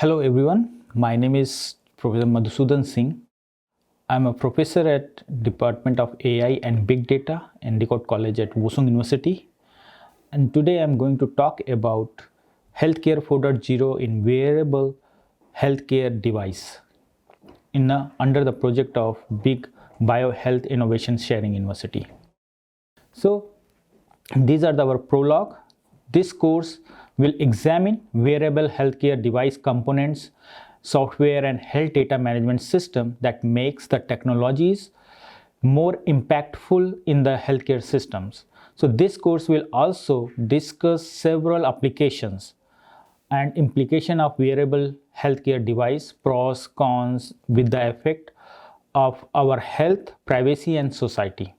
Hello everyone, my name is Professor Madhusudan Singh. I'm a professor at Department of AI and Big Data and Decode College at Wusung University. And today I'm going to talk about Healthcare 4.0 in wearable healthcare device under the project of Big Biohealth Innovation Sharing University. So these are our prologue. This course will examine wearable healthcare device components, software and health data management system that makes the technologies more impactful in the healthcare systems. So this course will also discuss several applications and implication of wearable healthcare device, pros, cons, with the effect of our health, privacy and society.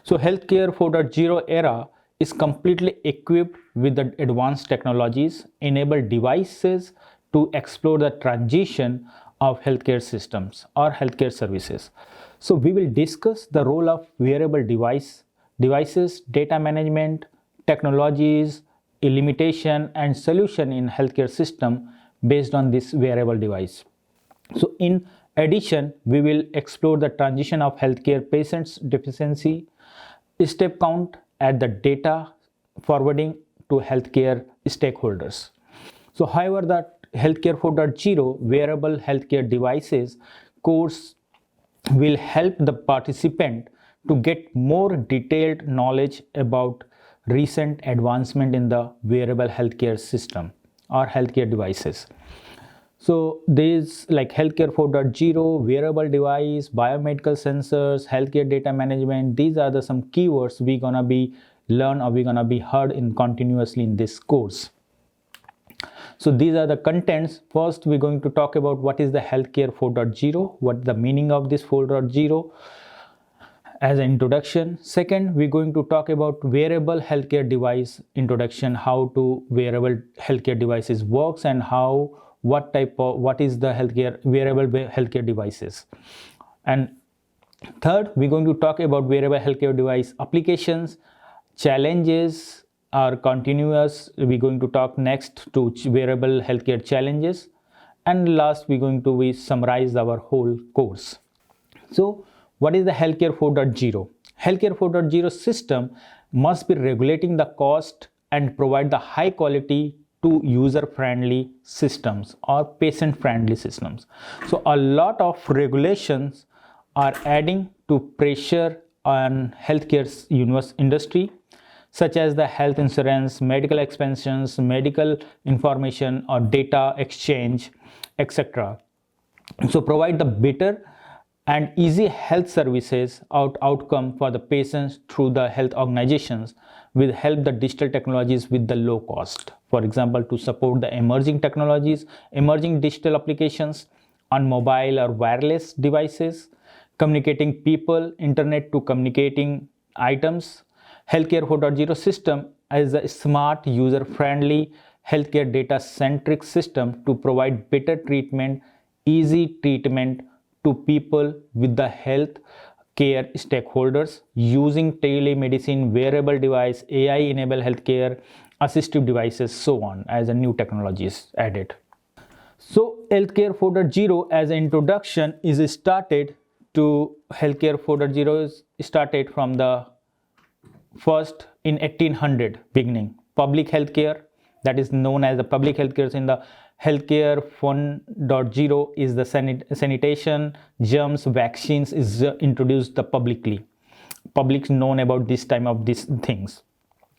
So Healthcare 4.0 era is completely equipped with the advanced technologies, enable devices to explore the transition of healthcare systems or healthcare services. So we will discuss the role of wearable devices, data management, technologies, a limitation and solution in healthcare system based on this wearable device. So in addition, we will explore the transition of healthcare patients' deficiency, step count at the data forwarding to healthcare stakeholders. So however, the Healthcare 4.0 wearable healthcare devices course will help the participant to get more detailed knowledge about recent advancement in the wearable healthcare system or healthcare devices. So these like Healthcare 4.0, wearable device, biomedical sensors, healthcare data management, these are some keywords we're gonna be learn or we're gonna be heard in continuously in this course. So these are the contents. First, we're going to talk about what is the Healthcare 4.0, what the meaning of this 4.0 as an introduction. Second, we're going to talk about wearable healthcare device introduction, how to wearable healthcare devices works and what is the wearable healthcare devices. And third, we're going to talk about wearable healthcare device applications, challenges are continuous. We're going to talk next to wearable healthcare challenges, and last we're going to summarize our whole course. So what is the Healthcare 4.0? Healthcare 4.0 system must be regulating the cost and provide the high quality to user-friendly systems or patient-friendly systems. So a lot of regulations are adding to pressure on healthcare industry, such as the health insurance, medical expenses, medical information or data exchange, etc. So provide the better and easy health services outcome for the patients through the health organizations will help the digital technologies with the low cost. For example, to support the emerging technologies, emerging digital applications on mobile or wireless devices, communicating people, internet to communicating items. Healthcare 4.0 system is a smart, user-friendly, healthcare data-centric system to provide better treatment, easy treatment to people with the health care stakeholders using telemedicine, wearable device, AI-enabled healthcare, assistive devices, so on, as a new technologies added. So Healthcare 4.0 as an introduction is started to Healthcare 4.0 is started from the first in 1800 beginning. Public healthcare, that is known as the public healthcare. In the Healthcare 1.0 is the sanitation, germs, vaccines is introduced the publicly. Public known about this time of these things.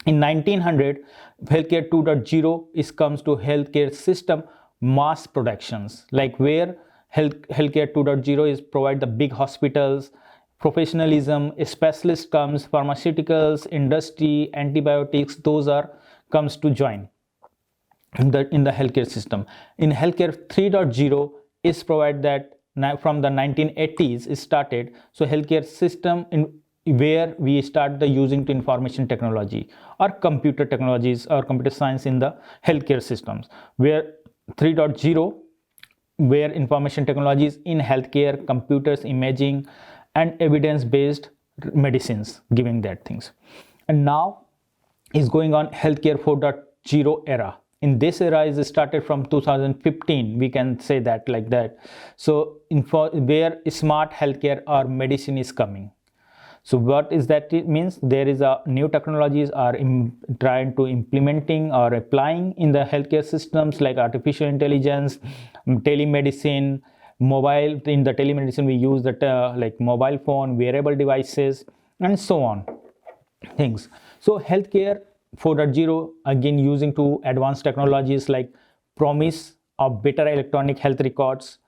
In 1900, Healthcare 2.0 is comes to healthcare system mass productions, like where Healthcare 2.0 is provide the big hospitals, professionalism, specialist comes, pharmaceuticals, industry, antibiotics, those are comes to join in the healthcare system. In Healthcare 3.0 is provide that from the 1980s is started. So healthcare system in where we start the using to information technology or computer technologies or computer science in the healthcare systems, where 3.0 where information technologies in healthcare, computers, imaging and evidence-based medicines giving that things. And now is going on Healthcare 4.0 era. in this era is started from 2015, we can say that like that. So where smart healthcare or medicine is coming. So what is that? It means there is a new technologies are trying to implementing or applying in the healthcare systems, like artificial intelligence, telemedicine, mobile. In the telemedicine we use the like mobile phone, wearable devices, and so on things. So healthcare 4.0 again using to advanced technologies like promise of better electronic health records.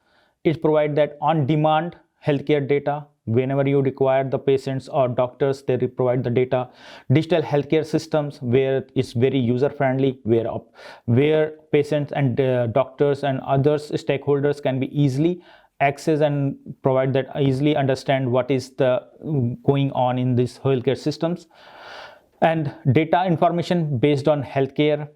It provides that on demand healthcare data whenever you require the patients or doctors, they provide the data. Digital healthcare systems where it's very user friendly, where patients and doctors and others stakeholders can be easily access and provide that easily understand what is the going on in these healthcare systems. And data information based on healthcare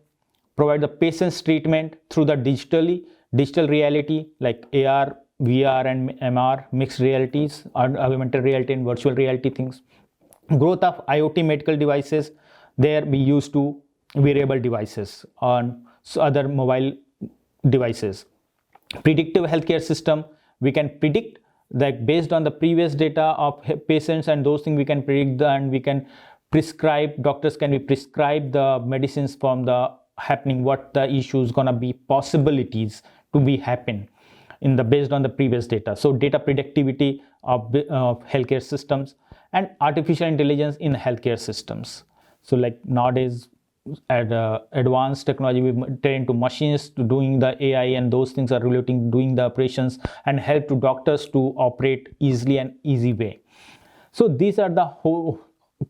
provide the patient's treatment through the digital reality like AR, VR and MR, mixed realities, augmented reality and virtual reality things. Growth of IoT medical devices, there we used to wearable devices on other mobile devices. Predictive healthcare system, we can predict that based on the previous data of patients and those things we can predict and we can prescribe, doctors can be prescribe the medicines from the happening, what the issue is gonna be, possibilities to be happen in the based on the previous data. So data predictivity of healthcare systems and artificial intelligence in healthcare systems. So like nowadays at advanced technology we train to machines to doing the AI and those things are relating doing the operations and help to doctors to operate easily and easy way. So these are the whole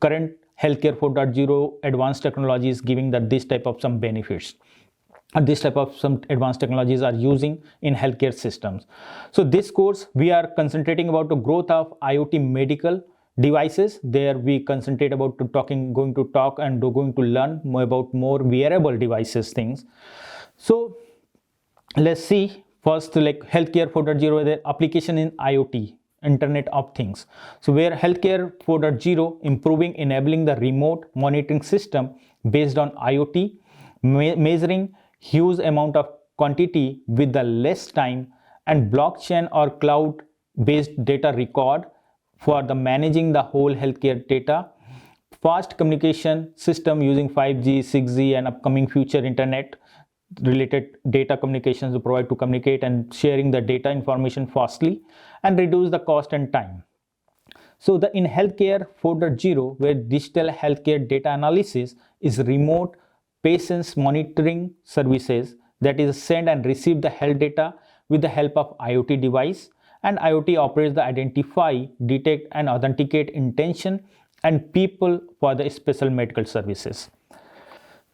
current healthcare 4.0 advanced technologies giving that this type of some benefits. This type of some advanced technologies are using in healthcare systems. So this course we are concentrating about the growth of IoT medical devices. There we concentrate about going to talk and going to learn more about more wearable devices things. So let's see first like healthcare 4.0 the application in IoT, Internet of Things. So where healthcare 4.0 improving enabling the remote monitoring system based on IoT, measuring huge amount of quantity with the less time, and blockchain or cloud based data record for the managing the whole healthcare data, fast communication system using 5G, 6G and upcoming future internet related data communications to provide to communicate and sharing the data information fastly and reduce the cost and time. So the in healthcare 4.0 where digital healthcare data analysis is remote patients monitoring services that is send and receive the health data with the help of IoT device, and IoT operates the identify, detect and authenticate intention and people for the special medical services.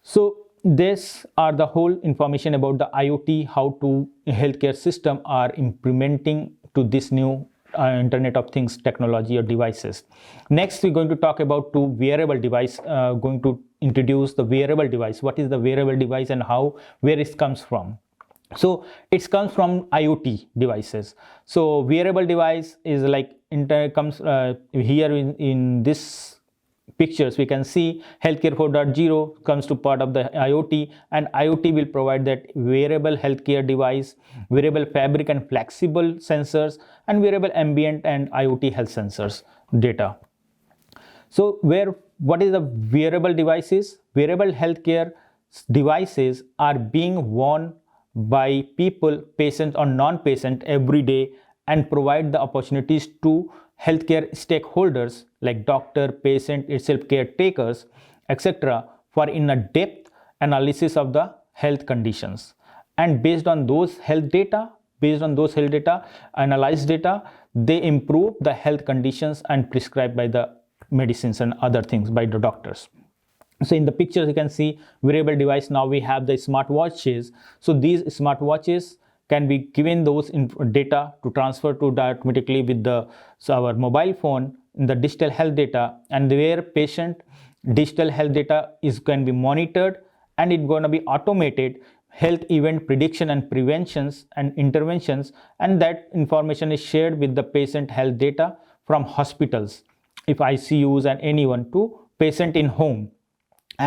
So this are the whole information about the IoT, how to healthcare system are implementing to this new Internet of Things technology or devices. Next, we're going to talk about two wearable device, going to introduce the wearable device. What is the wearable device and where it comes from? So it comes from IoT devices. So wearable device is like comes here in this pictures we can see healthcare 4.0 comes to part of the IoT, and IoT will provide that wearable healthcare device, wearable fabric and flexible sensors, and wearable ambient and IoT health sensors data. So what is the wearable devices? Wearable healthcare devices are being worn by people, patient or non-patient every day, and provide the opportunities to healthcare stakeholders like doctor, patient, itself caretakers, etc. for in a depth analysis of the health conditions. And based on those health data, analyzed data, they improve the health conditions and prescribed by the medicines and other things by the doctors. So in the pictures you can see wearable device. Now we have the smartwatches. So these smartwatches can be given those data to transfer to automatically with our mobile phone in the digital health data, and where patient digital health data can be monitored, and it's going to be automated health event prediction and preventions and interventions, and that information is shared with the patient health data from hospitals, if ICUs and anyone, to patient in home.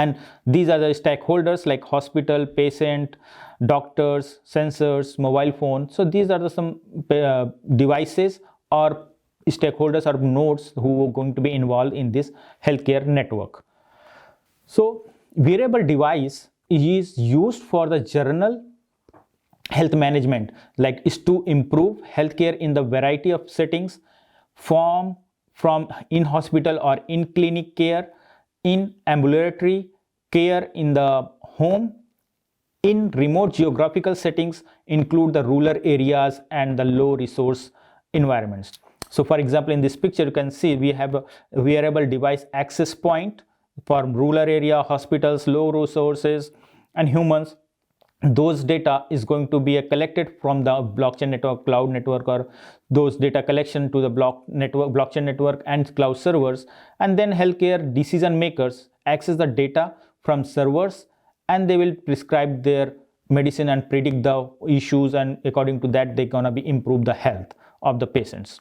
And these are the stakeholders like hospital, patient, doctors, sensors, mobile phone. So these are the some devices or stakeholders or nodes who are going to be involved in this healthcare network. So wearable device is used for the general health management, like is to improve healthcare in the variety of settings, from in hospital or in clinic care, in ambulatory care, in the home, in remote geographical settings, include the rural areas and the low resource environments. So for example, in this picture you can see we have a wearable device access point for rural area, hospitals, low resources and humans. Those data is going to be collected from the blockchain network, cloud network, or those data collection to the blockchain network and cloud servers, and then healthcare decision makers access the data from servers, and they will prescribe their medicine and predict the issues, and according to that they're gonna be improve the health of the patients.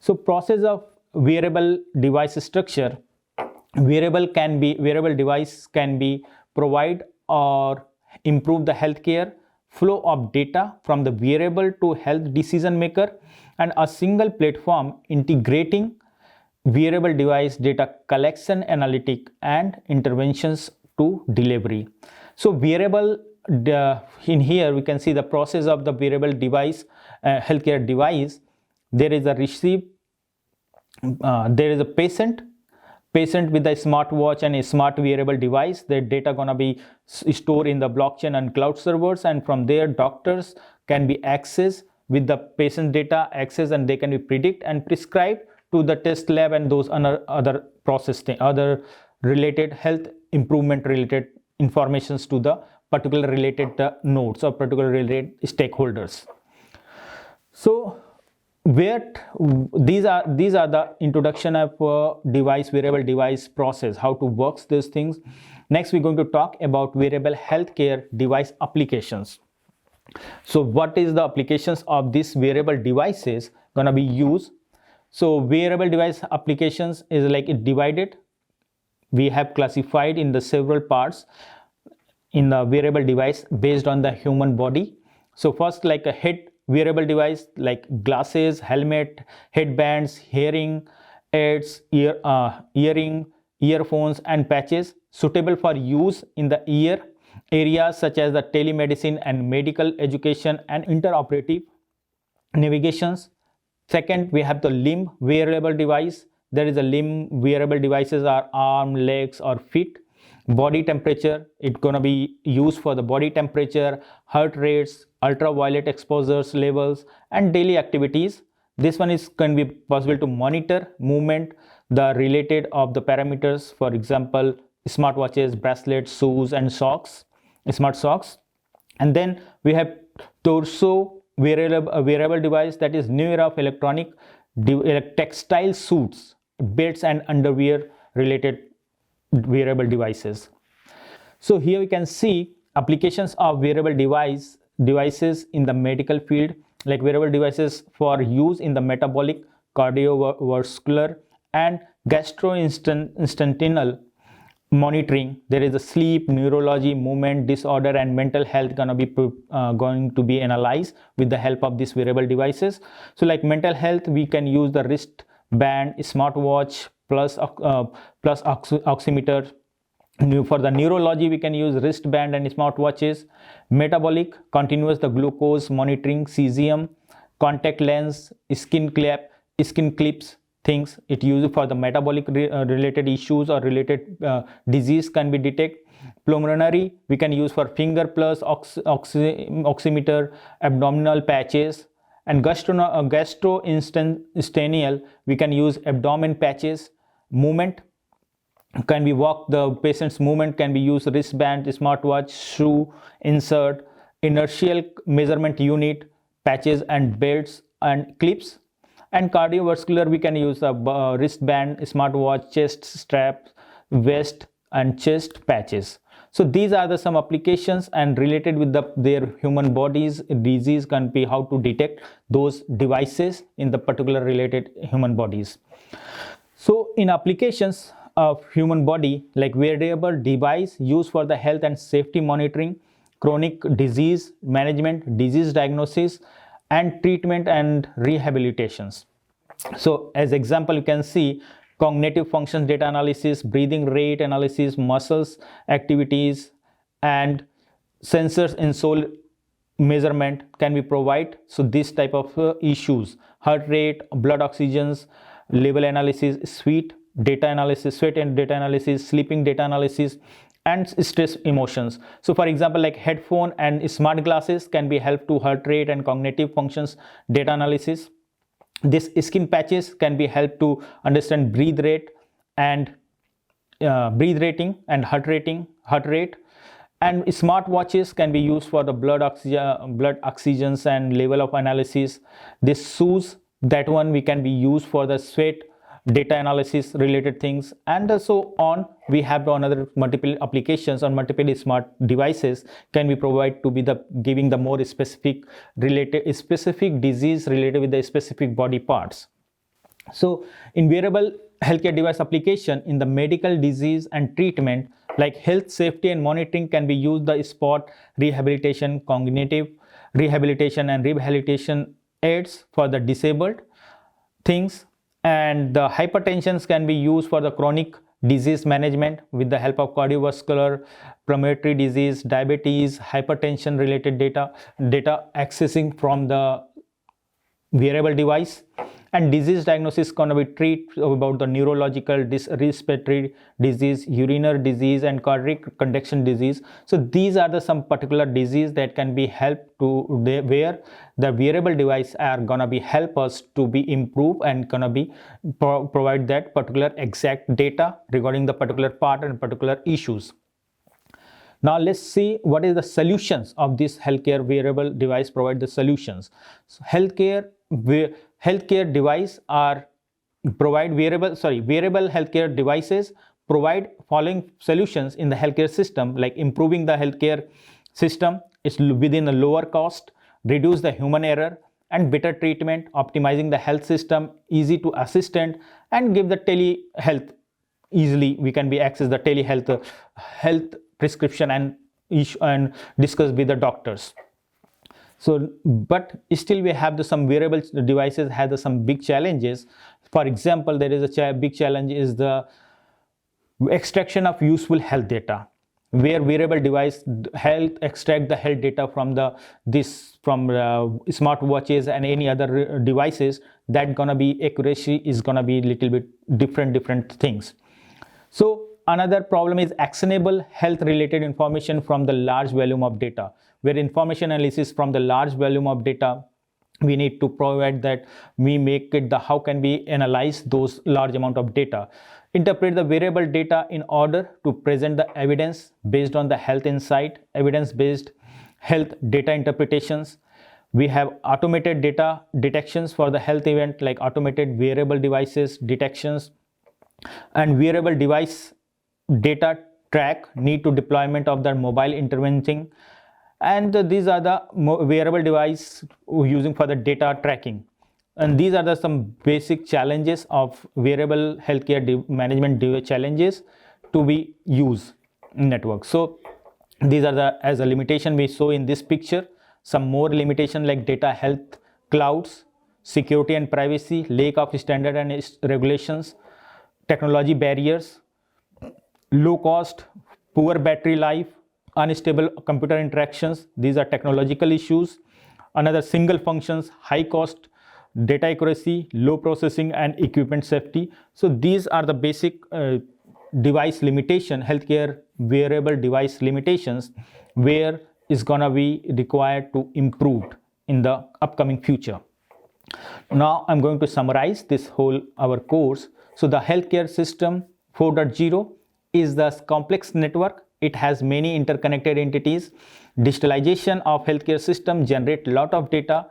So process of wearable device structure. Wearable device can be provide or improve the healthcare flow of data from the wearable to health decision maker, and a single platform integrating wearable device data collection, analytic and interventions to delivery. So wearable, in here we can see the process of the wearable device, healthcare device. There is a patient with a smartwatch and a smart wearable device. Their data gonna be stored in the blockchain and cloud servers, and from there doctors can be accessed with the patient data access, and they can be predict and prescribe to the test lab and those other other related health improvement related informations to the particular related nodes or particular related stakeholders. So these are the introduction of wearable device process, how to works these things. Next we're going to talk about wearable healthcare device applications. So what is the applications of these wearable devices gonna be used? So wearable device applications is like it divided. We have classified in the several parts in the wearable device based on the human body. So first, like a head wearable device like glasses, helmet, headbands, hearing aids, earring, earphones and patches suitable for use in the ear areas such as the telemedicine and medical education and interoperative navigations. Second, we have the limb wearable device. There is a limb wearable devices are arm, legs or feet. Body temperature, it's gonna be used for the body temperature, heart rates, ultraviolet exposures levels and daily activities. This one can be possible to monitor movement, the related of the parameters, for example smartwatches, bracelets, shoes and socks, smart socks. And then we have torso wearable device, that is new era of electronic textile suits, belts and underwear related wearable devices. So here we can see applications of wearable devices in the medical field, like wearable devices for use in the metabolic, cardiovascular and gastrointestinal monitoring. There is a sleep, neurology, movement disorder and mental health going to be analyzed with the help of these wearable devices. So like mental health, we can use the wristband, smartwatch plus oximeter. For the neurology, we can use wristband and smartwatches. Metabolic, continuous the glucose monitoring, cesium, contact lens, skin clips things. It used for the metabolic related issues or related disease can be detected. Pulmonary, we can use for finger plus oximeter, abdominal patches. And gastrointestinal, we can use abdomen patches. Movement can be the patient's movement can be used wristband, smartwatch, shoe, insert, inertial measurement unit, patches and belts and clips. And cardiovascular, we can use a wristband, smartwatch, chest straps, vest and chest patches. So these are some applications, and related with their human bodies disease can be how to detect those devices in the particular related human bodies. So in applications, of human body, like wearable device used for the health and safety monitoring, chronic disease management, disease diagnosis, and treatment and rehabilitations. So as example, you can see cognitive functions data analysis, breathing rate analysis, muscles activities, and sensors in soul measurement can be provided. So this type of issues, heart rate, blood oxygens level analysis, sweat and data analysis, sleeping data analysis, and stress emotions. So for example, like headphone and smart glasses can be help to heart rate and cognitive functions data analysis. This skin patches can be help to understand breathe rate and breathe rating and heart rate. And smart watches can be used for the blood oxygens and level of analysis. This shoes, that one we can be used for the sweat data analysis related things, and so on. We have another multiple applications on multiple smart devices can be provided to be the giving the more specific disease related with the specific body parts. So in wearable healthcare device application in the medical disease and treatment, like health safety and monitoring can be used the sport rehabilitation, cognitive rehabilitation, and rehabilitation aids for the disabled things. And the hypertensions can be used for the chronic disease management with the help of cardiovascular, pulmonary disease, diabetes, hypertension related data accessing from the wearable device. And disease diagnosis can be treat about the neurological, respiratory disease, urinary disease, and cardiac conduction disease. So these are the some particular disease that can be helped to where the wearable device are gonna be help us to be improve and gonna be provide that particular exact data regarding the particular part and particular issues. Now let's see what is the solutions of this healthcare wearable device provide the solutions. So healthcare device are provide wearable healthcare devices provide following solutions in the healthcare system, like improving the healthcare system is within a lower cost, reduce the human error, and better treatment, optimizing the health system, easy to assistant, and give the telehealth easily. We can be access the telehealth health prescription and discuss with the doctors. So but still we have some wearable devices have some big challenges. For example, there is a big challenge is the extraction of useful health data, where wearable device extract the health data from smart watches and any other devices. That gonna be accuracy is gonna be little bit different things. So another problem is actionable health related information from the large volume of data, where information analysis from the large volume of data, we need to provide that we make it the how can we analyze those large amount of data, interpret the wearable data in order to present the evidence based on the health insight, evidence based health data interpretations. We have automated data detections for the health event, like automated wearable devices detections, and wearable device data track need to deployment of the mobile intervening. And these are the wearable device using for the data tracking. And these are the some basic challenges of wearable healthcare management challenges to be used in network. So these are the as a limitation we saw in this picture. Some more limitation like data health clouds, security and privacy, lack of standard and regulations, technology barriers, low cost, poor battery life, unstable computer interactions. These are technological issues. Another single functions, high cost, data accuracy, low processing, and equipment safety. So these are the basic device limitation, healthcare wearable device limitations, where is gonna be required to improve in the upcoming future. Now I'm going to summarize this whole our course. So the healthcare system 4.0 is the complex network. It has many interconnected entities. Digitalization of healthcare system generate lot of data,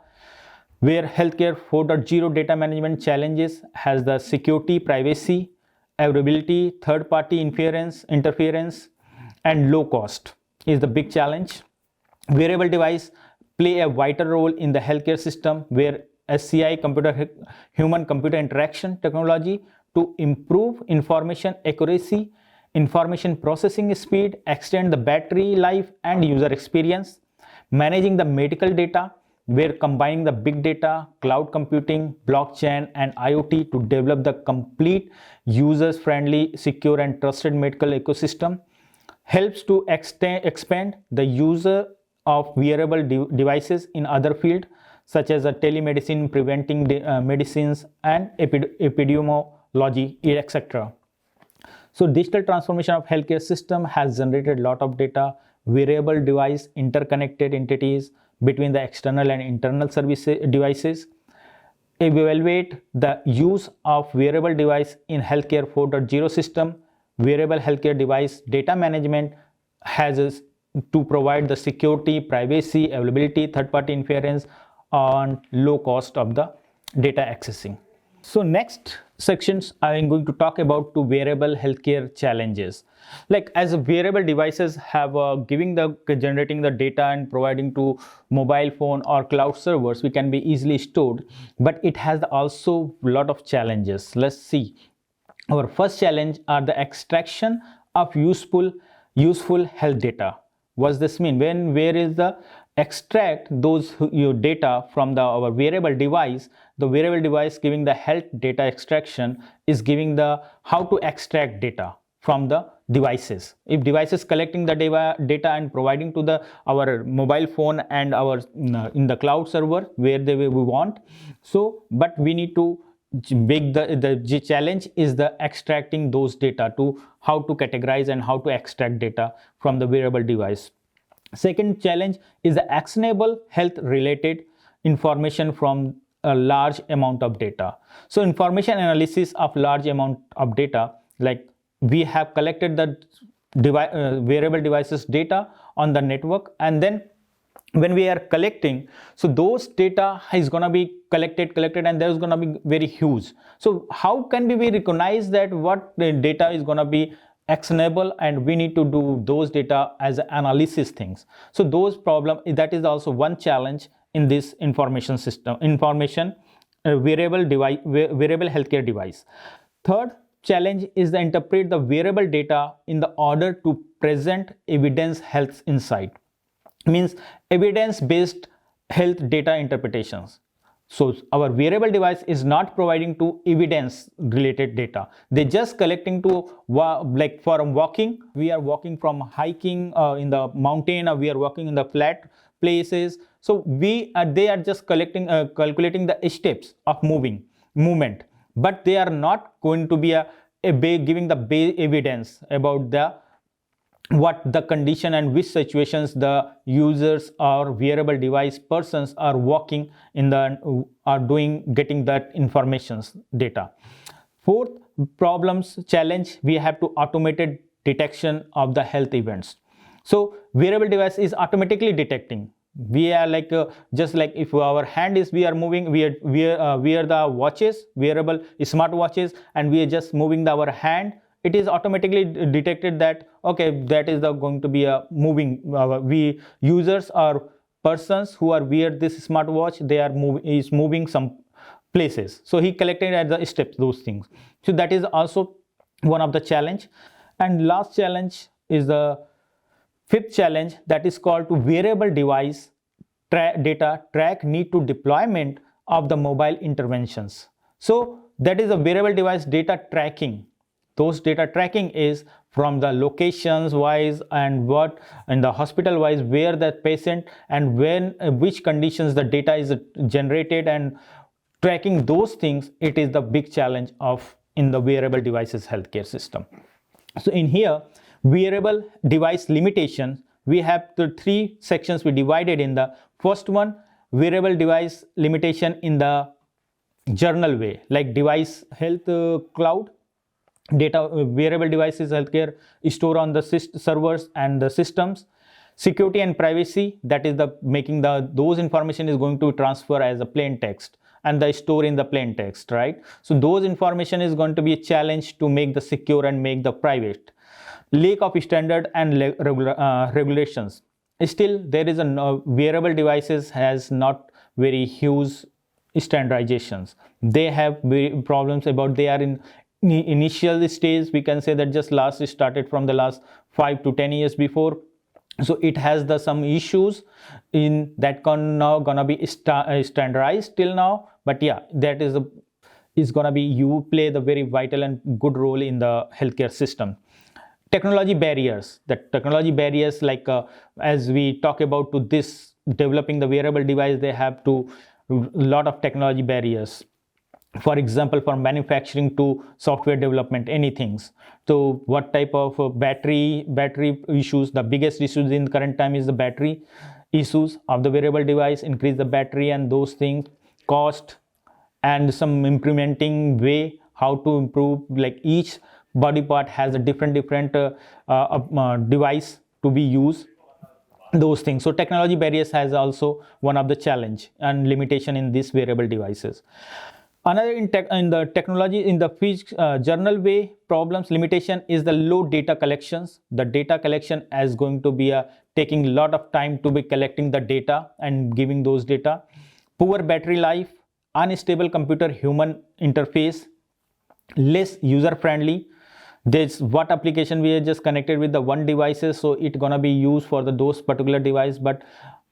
where healthcare 4.0 data management challenges has the security, privacy, availability, third-party interference, and low cost is the big challenge. Wearable device play a vital role in the healthcare system, where SCI human computer interaction technology to improve information accuracy, information processing speed, extend the battery life and user experience. Managing the medical data, we're combining the big data, cloud computing, blockchain and IoT to develop the complete user-friendly, secure and trusted medical ecosystem. Helps to expand the user of wearable devices in other fields such as telemedicine, preventing medicines and epidemiology, etc. So digital transformation of healthcare system has generated a lot of data, wearable device, interconnected entities between the external and internal devices. Evaluate the use of wearable device in healthcare 4.0 system. Wearable healthcare device data management has to provide the security, privacy, availability, third-party inference on low cost of the data accessing. So next sections I am going to talk about two wearable healthcare challenges. Like as wearable devices have generating the data and providing to mobile phone or cloud servers, we can be easily stored, but it has also a lot of challenges. Let's see. Our first challenge are the extraction of useful health data. What's this mean? Where is the extract those your data from our wearable device? The wearable device giving the health data extraction is giving the how to extract data from the devices. If devices collecting the data and providing to our mobile phone and our in the cloud server where we want. So, but we need to make the challenge is the extracting those data to how to categorize and how to extract data from the wearable device. Second challenge is the actionable health related information from a large amount of data. So information analysis of large amount of data, like we have collected the wearable devices data on the network, and then when we are collecting, so those data is going to be collected and there's going to be very huge. So how can we recognize that what the data is going to be actionable, and we need to do those data as analysis things. So those problem, that is also one challenge in this information system, wearable healthcare device. Third challenge is to interpret the wearable data in the order to present evidence health insight. Means evidence-based health data interpretations. So our wearable device is not providing to evidence related data. They just collecting to like for walking, we are walking from hiking in the mountain, or we are walking in the flat places. So they are just collecting calculating the steps of movement, but they are not going to be giving the base evidence about what the condition and which situations the users or wearable device persons are walking in getting that informations data. Fourth challenge, we have to automated detection of the health events. So wearable device is automatically detecting. We are like just like if our hand is, we are moving, we wear the watches, wearable smart watches, and we are just moving our hand, it is automatically detected that okay, that is going to be a moving we users or persons who are wear this smartwatch, they are moving some places. So he collected at the steps those things. So that is also one of the challenge. And last challenge is the fifth challenge, that is called to wearable device data track need to deployment of the mobile interventions. So that is a wearable device data tracking. Those data tracking is from the locations wise and what and the hospital wise where that patient and when which conditions the data is generated, and tracking those things, it is the big challenge in the wearable devices healthcare system. So in here, wearable device limitations, we have the three sections we divided in. The first one, wearable device limitation in the journal way, like device health cloud data, wearable devices healthcare store on the servers and the systems. Security and privacy, that is the making those information is going to transfer as a plain text and the store in the plain text, right? So those information is going to be a challenge to make the secure and make the private. Lack of standard and regulations. Still there is a wearable devices has not very huge standardizations. They have problems about they are in initial stage, we can say that just started from the last 5 to 10 years before. So it has some issues in that now gonna be standardized till now, but yeah, that is gonna be, you play the very vital and good role in the healthcare system. Technology barriers, like as we talk about to this developing the wearable device, they have to lot of technology barriers. For example, for manufacturing to software development, anything. So what type of battery issues, the biggest issues in the current time is the battery issues of the wearable device, increase the battery and those things, cost, and some implementing way how to improve, like each body part has a different device to be used, those things. So technology barriers has also one of the challenge and limitation in these wearable devices. Another in the technology, in the journal way problems, limitation is the low data collections. The data collection is going to be taking a lot of time to be collecting the data and giving those data. Poor battery life, unstable computer human interface, less user friendly. This what application we are just connected with the one devices, so it gonna be used for those particular device. But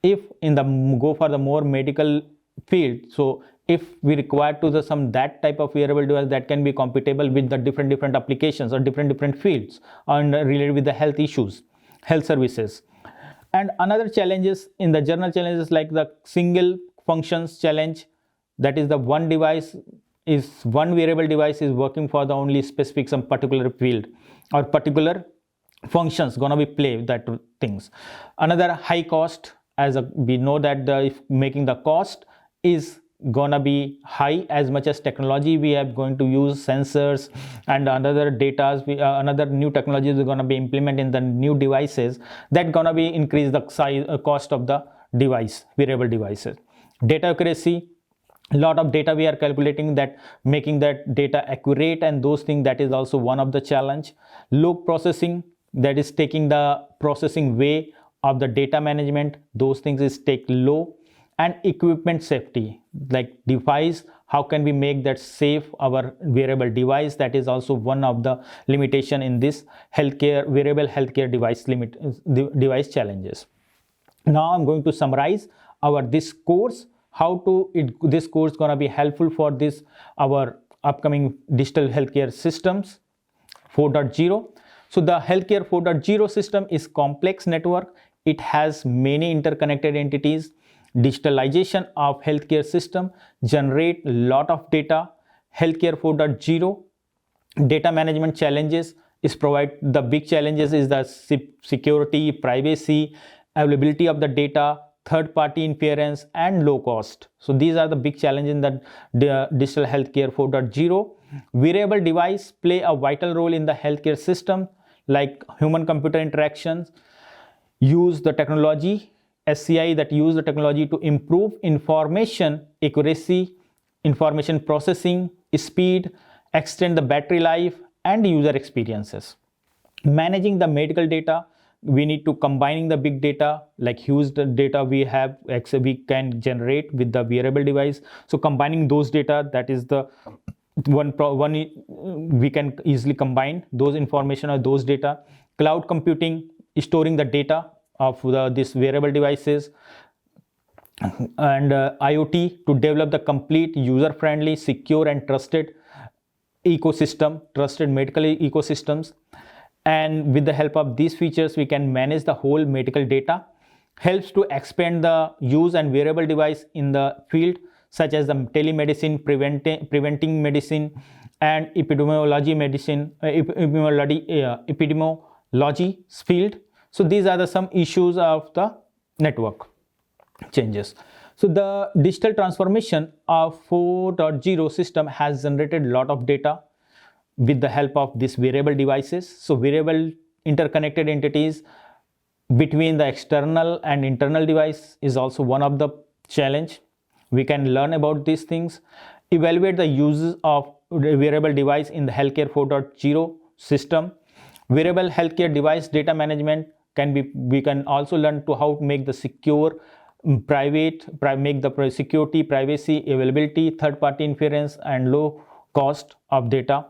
if in the go for the more medical field, so if we require to that type of wearable device that can be compatible with the different applications or different fields and related with the health issues, health services. And another challenges in the journal challenges, like the single functions challenge, that is the one wearable device is working for the only specific some particular field or particular functions gonna be play that things. Another high cost, as we know that if making the cost is gonna be high, as much as technology we are going to use sensors and another data, another new technologies are gonna be implemented in the new devices, that gonna be increase the size cost of the device, wearable devices. Data accuracy, a lot of data we are calculating, that making that data accurate and those things, that is also one of the challenge. Low processing, that is taking the processing way of the data management, those things is take low. And equipment safety, like device, how can we make that safe our wearable device, that is also one of the limitation in this wearable healthcare device challenges. Now I'm going to summarize this course, this course gonna be helpful for this our upcoming digital healthcare systems 4.0. So the healthcare 4.0 system is complex network. It has many interconnected entities. Digitalization of healthcare system generate lot of data. Healthcare 4.0 data management challenges is provide the big challenges is the security, privacy, availability of the data, third party interference, and low cost. So these are the big challenges in the digital healthcare 4.0. Wearable device play a vital role in the healthcare system, like human computer interactions, use the technology SCI, that use the technology to improve information accuracy, information processing speed, extend the battery life, and user experiences. Managing the medical data, we need to combining the big data, like huge data we have, we can generate with the wearable device. So combining those data, that is the one we can easily combine those information or those data. Cloud computing, storing the data of these wearable devices. And IoT, to develop the complete user-friendly, secure, and trusted ecosystem, trusted medical ecosystems. And with the help of these features, we can manage the whole medical data. Helps to expand the use and wearable device in the field, such as the telemedicine, preventing medicine, and epidemiology field. So these are some issues of the network changes. So the digital transformation of 4.0 system has generated a lot of data with the help of these wearable devices. So wearable interconnected entities between the external and internal device is also one of the challenge. We can learn about these things. Evaluate the uses of wearable device in the healthcare 4.0 system. Wearable healthcare device data management we can also learn to how to make the secure, make the security, privacy, availability, third party interference, and low cost of data.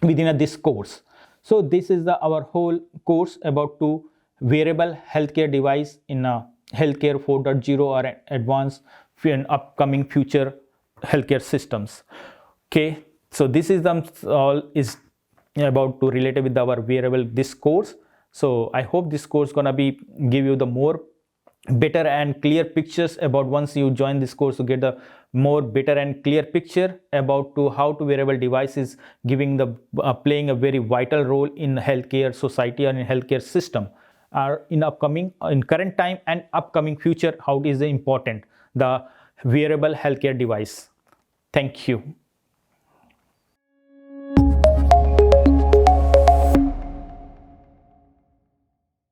within this course. So this is our whole course about to wearable healthcare device in a healthcare 4.0 or advanced and upcoming future healthcare systems. Okay, so this is all is about to relate with our wearable this course. So I hope this course gonna be give you the more better and clear pictures about once you join this course to get the more better and clear picture about to how to wearable devices giving the playing a very vital role in healthcare society and in healthcare system are in current time and upcoming future, how it is important the wearable healthcare device. Thank you.